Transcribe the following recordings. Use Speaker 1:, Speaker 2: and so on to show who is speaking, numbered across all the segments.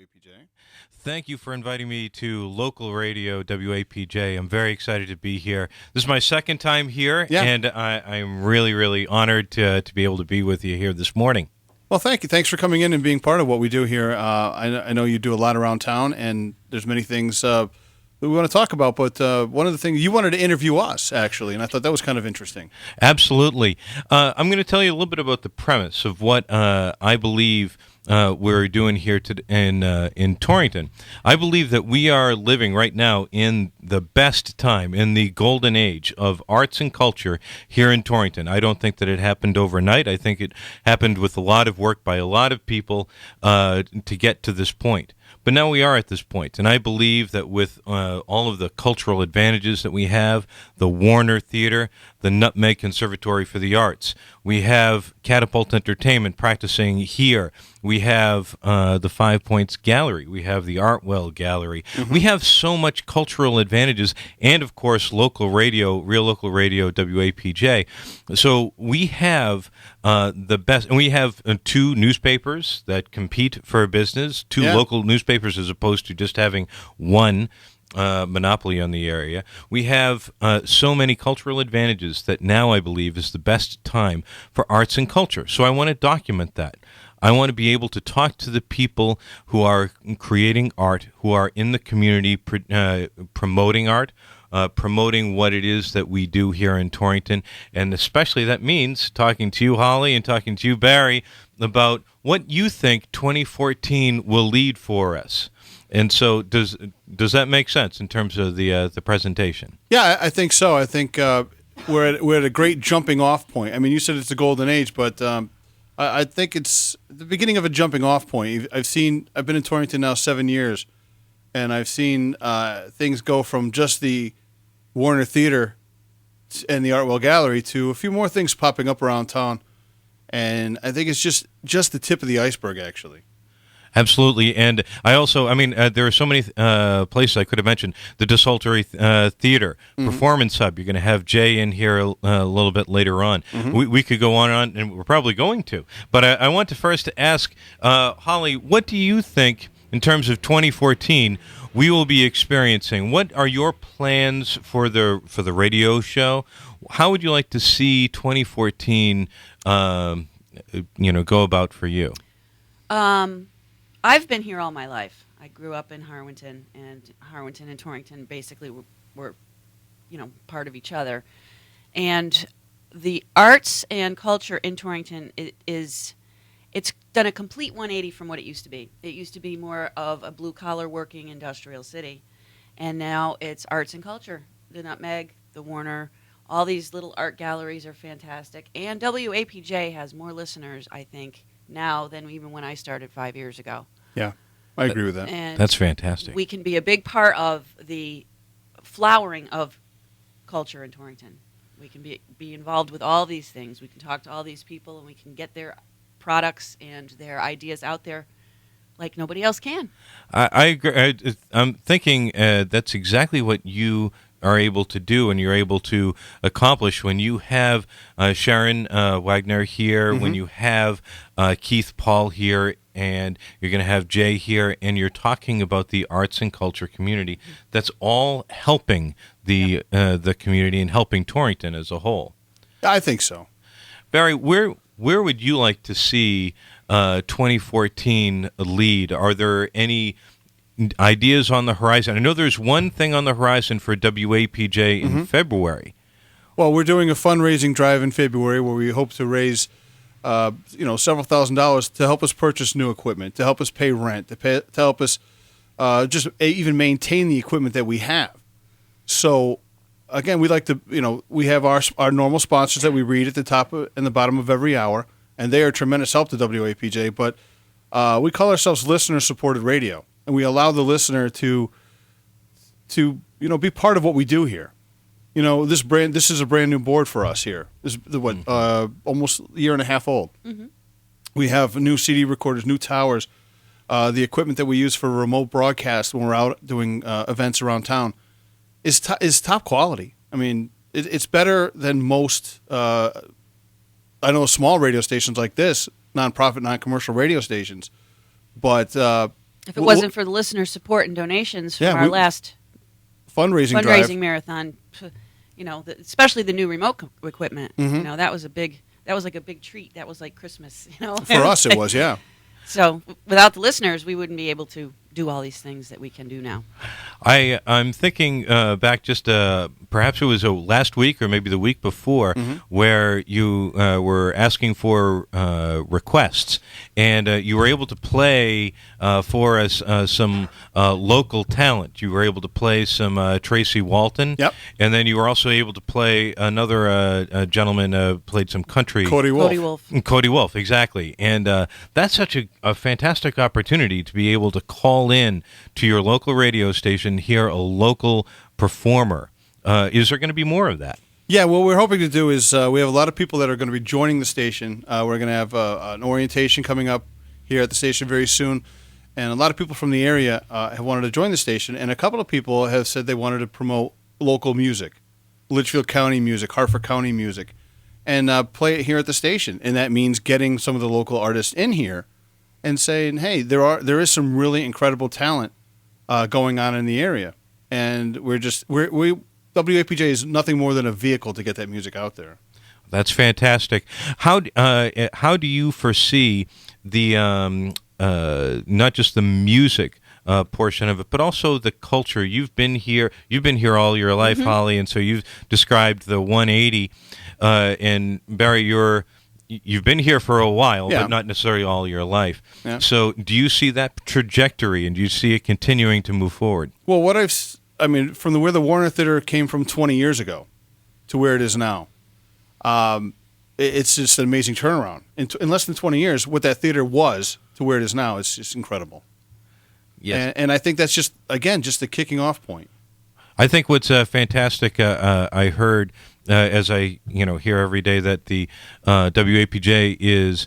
Speaker 1: WAPJ.
Speaker 2: Thank you for inviting me to local radio WAPJ. I'm very excited to be here. This is my second time here, and I'm really, really honored to be able to be with you here this morning.
Speaker 1: Well, thank you. Thanks for coming in and being part of what we do here. I know you do a lot around town, and there's many things that we want to talk about, but one of the things, you wanted to interview us, actually, and I thought that was kind of interesting.
Speaker 2: Absolutely. I'm going to tell you a little bit about the premise of what I believe we're doing here in Torrington. I believe that we are living right now in the best time, in the golden age of arts and culture here in Torrington. I don't think that it happened overnight. I think it happened with a lot of work by a lot of people to get to this point. But now we are at this point, and I believe that with all of the cultural advantages that we have, the Warner Theater, the Nutmeg Conservatory for the Arts, we have Catapult Entertainment practicing here, we have the Five Points Gallery, we have the Artwell Gallery. Mm-hmm. We have so much cultural advantages, and of course local radio, real local radio, WAPJ. So we have the best, and we have two newspapers that compete for business, two local newspapers as opposed to just having one monopoly on the area. We have so many cultural advantages that now I believe is the best time for arts and culture. So I want to document that. I want to be able to talk to the people who are creating art, who are in the community promoting art, promoting what it is that we do here in Torrington, and especially that means talking to you, Holly, and talking to you, Barry, about what you think 2014 will lead for us. And so does that make sense in terms of the presentation?
Speaker 1: Yeah, I think so. I think we're at a great jumping off point. I mean, you said it's the golden age, but I think it's the beginning of a jumping off point. I've been in Torrington now 7 years, and I've seen things go from just the Warner Theater and the Artwell Gallery to a few more things popping up around town. And I think it's just the tip of the iceberg, actually.
Speaker 2: Absolutely, and I also, there are so many places I could have mentioned. The Desultory Theater, Performance Hub. You're going to have Jay in here a little bit later on. Mm-hmm. We could go on, and we're probably going to. But I want to first ask, Holly, what do you think in terms of 2014 we will be experiencing? What are your plans for the radio show? How would you like to see 2014, go about for you?
Speaker 3: I've been here all my life. I grew up in Harwinton, and Harwinton and Torrington basically were part of each other. And the arts and culture in Torrington it's done a complete 180 from what it used to be. It used to be more of a blue-collar working industrial city, and now it's arts and culture. The Nutmeg, the Warner, all these little art galleries are fantastic. And WAPJ has more listeners, I think, now than even when I started 5 years ago.
Speaker 1: Yeah, I agree with that.
Speaker 3: And
Speaker 2: that's fantastic.
Speaker 3: We can be a big part of the flowering of culture in Torrington. We can be involved with all these things. We can talk to all these people, and we can get their products and their ideas out there like nobody else can.
Speaker 2: I agree. I'm thinking that's exactly what you are able to do and you're able to accomplish when you have Sharon Wagner here, when you have Keith Paul here, and you're going to have Jay here, and you're talking about the arts and culture community. That's all helping the community and helping Torrington as a whole.
Speaker 1: I think so.
Speaker 2: Barry, where would you like to see 2014 lead? Are there any ideas on the horizon? I know there's one thing on the horizon for WAPJ in February.
Speaker 1: Well, we're doing a fundraising drive in February where we hope to raise, several $1,000s to help us purchase new equipment, to help us pay rent, to help us just even maintain the equipment that we have. So, again, we like to, we have our normal sponsors that we read at the top and the bottom of every hour, and they are a tremendous help to WAPJ. But we call ourselves listener-supported radio. And we allow the listener to be part of what we do here. This is a brand new board for us here. This is almost a year and a half old. Mm-hmm. We have new CD recorders, new towers, the equipment that we use for remote broadcast when we're out doing events around town is top quality. I mean, it's better than most. I know small radio stations like this, nonprofit, non-commercial radio stations, but.
Speaker 3: If it wasn't for the listener support and donations from our last
Speaker 1: fundraising
Speaker 3: drive. Marathon, especially the new remote equipment, that was like a big treat. That was like Christmas,
Speaker 1: For us, it was, yeah.
Speaker 3: So without the listeners, we wouldn't be able to do all these things that we can do now.
Speaker 2: I'm thinking back just perhaps it was last week or maybe the week before where you were asking for requests, and you were able to play for us some local talent. You were able to play some Tracy Walton, and then you were also able to play another gentleman played some country.
Speaker 1: Cody Wolf.
Speaker 2: Cody Wolf, exactly. And that's such a fantastic opportunity to be able to call in to your local radio station, hear a local performer. Is there going to be more of that?
Speaker 1: Yeah, what we're hoping to do is we have a lot of people that are going to be joining the station. We're going to have an orientation coming up here at the station very soon. And a lot of people from the area have wanted to join the station. And a couple of people have said they wanted to promote local music, Litchfield County music, Hartford County music, and play it here at the station. And that means getting some of the local artists in here and saying, hey, there is some really incredible talent going on in the area. And WAPJ is nothing more than a vehicle to get that music out there.
Speaker 2: That's fantastic. How do you foresee the not just the music portion of it, but also the culture? You've been here all your life, Holly, and so you've described the 180. And Barry, you've been here for a while, but not necessarily all your life. Yeah. So do you see that trajectory, and do you see it continuing to move forward?
Speaker 1: Well, from where the Warner Theater came from 20 years ago to where it is now, it's just an amazing turnaround. In less than 20 years, what that theater was to where it is now, it's just incredible. Yes. And I think that's just the kicking off point.
Speaker 2: I think what's fantastic, I heard as I hear every day that the WAPJ is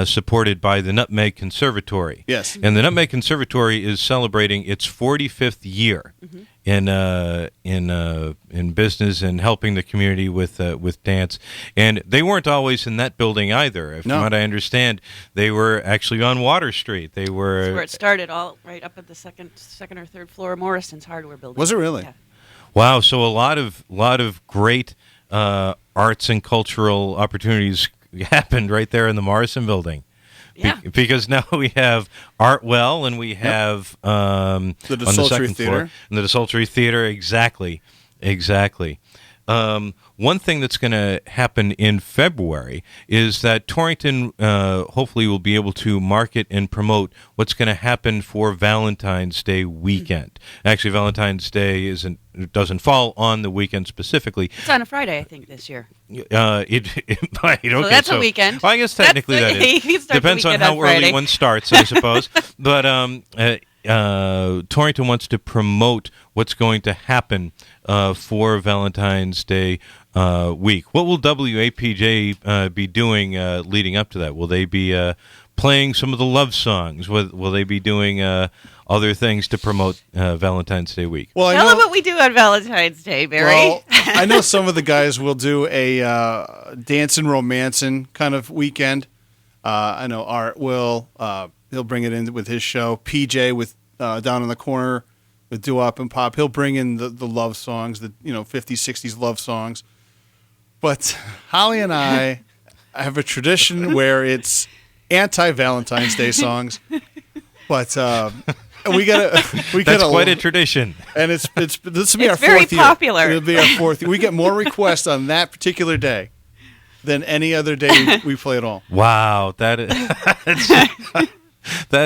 Speaker 2: supported by the Nutmeg Conservatory.
Speaker 1: Yes.
Speaker 2: And the Nutmeg Conservatory is celebrating its 45th year in business and helping the community with dance. And they weren't always in that building either. From what I understand, they were actually on Water Street. That's
Speaker 3: where it started, all right up at the second or third floor of Morrison's Hardware Building.
Speaker 1: Was it really?
Speaker 3: Yeah.
Speaker 2: Wow. So a lot of great arts and cultural opportunities happened right there in the Morrison Building.
Speaker 3: Yeah.
Speaker 2: Because now we have Artwell and we have
Speaker 1: the
Speaker 2: on the second floor, and the DeSultory Theater. Exactly. One thing that's going to happen in February is that Torrington hopefully will be able to market and promote what's going to happen for Valentine's Day weekend. Actually, Valentine's Day doesn't fall on the weekend specifically.
Speaker 3: It's on a Friday, I think, this year.
Speaker 2: Okay,
Speaker 3: so that's a weekend.
Speaker 2: Well, I guess technically that is. Depends on how early one starts, I suppose. But Torrington wants to promote what's going to happen for Valentine's Day week. What will WAPJ be doing leading up to that? Will they be playing some of the love songs? Will they be doing other things to promote Valentine's Day week?
Speaker 3: Well, Tell them what we do on Valentine's Day, Barry.
Speaker 1: Well, I know some of the guys will do a dancing, romancing kind of weekend. I know Art will. He'll bring it in with his show. PJ with Down in the Corner with doo-wop and pop. He'll bring in the love songs, the 50s, 60s love songs. But Holly and I have a tradition where it's anti-Valentine's Day songs. But we
Speaker 2: That's quite a tradition.
Speaker 1: And this will be our
Speaker 3: very
Speaker 1: fourth year.
Speaker 3: Popular.
Speaker 1: It'll be our fourth year. We get more requests on that particular day than any other day we play at all.
Speaker 2: Wow, that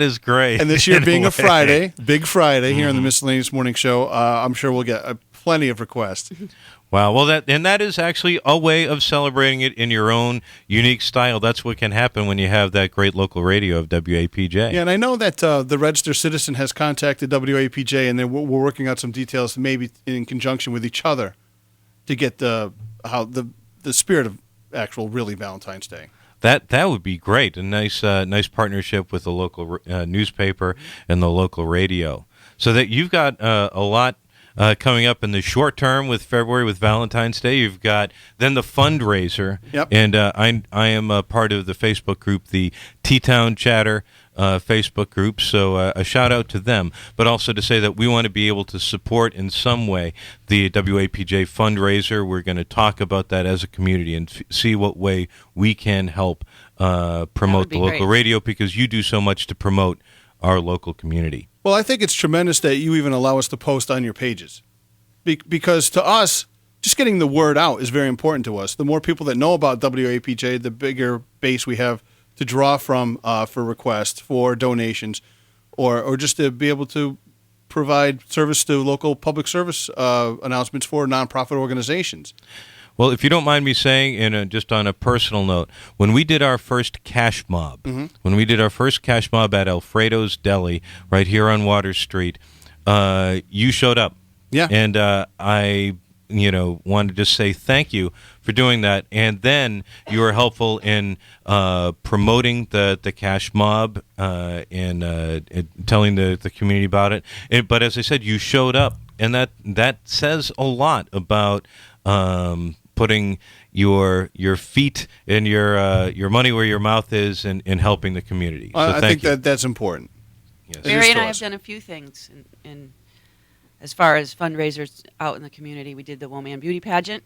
Speaker 2: is great.
Speaker 1: And this year being a Friday, Big Friday here on the Miscellaneous Morning Show, I'm sure we'll get plenty of requests.
Speaker 2: Wow, well, that is actually a way of celebrating it in your own unique style. That's what can happen when you have that great local radio of WAPJ.
Speaker 1: Yeah, and I know that the Register Citizen has contacted WAPJ, and we're working out some details, maybe in conjunction with each other, to get the spirit of actual really Valentine's Day.
Speaker 2: That would be great. A nice partnership with the local newspaper and the local radio, so that you've got a lot coming up in the short term with February with Valentine's Day. You've got then the fundraiser,
Speaker 1: yep.
Speaker 2: And I am a part of the Facebook group, the T-Town Chatter Facebook group. So a shout out to them, but also to say that we want to be able to support in some way the WAPJ fundraiser. We're going to talk about that as a community and see what way we can help promote the local radio, because you do so much to promote our local community.
Speaker 1: Well, I think it's tremendous that you even allow us to post on your pages, because to us, just getting the word out is very important to us. The more people that know about WAPJ, the bigger base we have to draw from for requests, for donations, or just to be able to provide service to local public service announcements for nonprofit organizations.
Speaker 2: Well, if you don't mind me saying, just on a personal note, when we did our first cash mob, at Alfredo's Deli right here on Water Street, you showed up.
Speaker 1: Yeah.
Speaker 2: And I wanted to just say thank you for doing that. And then you were helpful in promoting the cash mob and telling the community about it. But as I said, you showed up, and that says a lot about putting your feet and your money where your mouth is and helping the community. So
Speaker 1: I think that's important.
Speaker 2: Yes.
Speaker 3: Barry and I have done a few things in as far as fundraisers out in the community. We did the Woman Beauty Pageant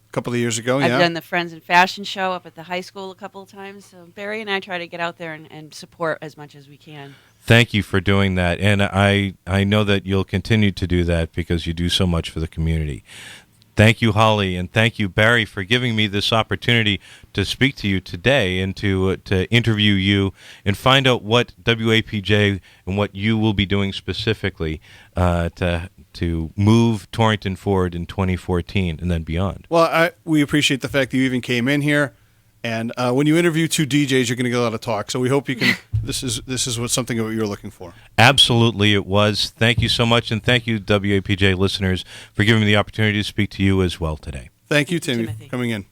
Speaker 1: a couple of years ago.
Speaker 3: I've done the Friends in Fashion show up at the high school a couple of times. So Barry and I try to get out there and support as much as we can.
Speaker 2: Thank you for doing that, and I know that you'll continue to do that because you do so much for the community. Thank you, Holly, and thank you, Barry, for giving me this opportunity to speak to you today and to interview you and find out what WAPJ and what you will be doing specifically to move Torrington forward in 2014 and then beyond.
Speaker 1: Well, we appreciate the fact that you even came in here, and when you interview two DJs, you're going to get a lot of talk. So we hope you can. This is what something that you're looking for.
Speaker 2: Absolutely, it was. Thank you so much, and thank you, WAPJ listeners, for giving me the opportunity to speak to you as well today.
Speaker 1: Thank you, Timmy, for coming in.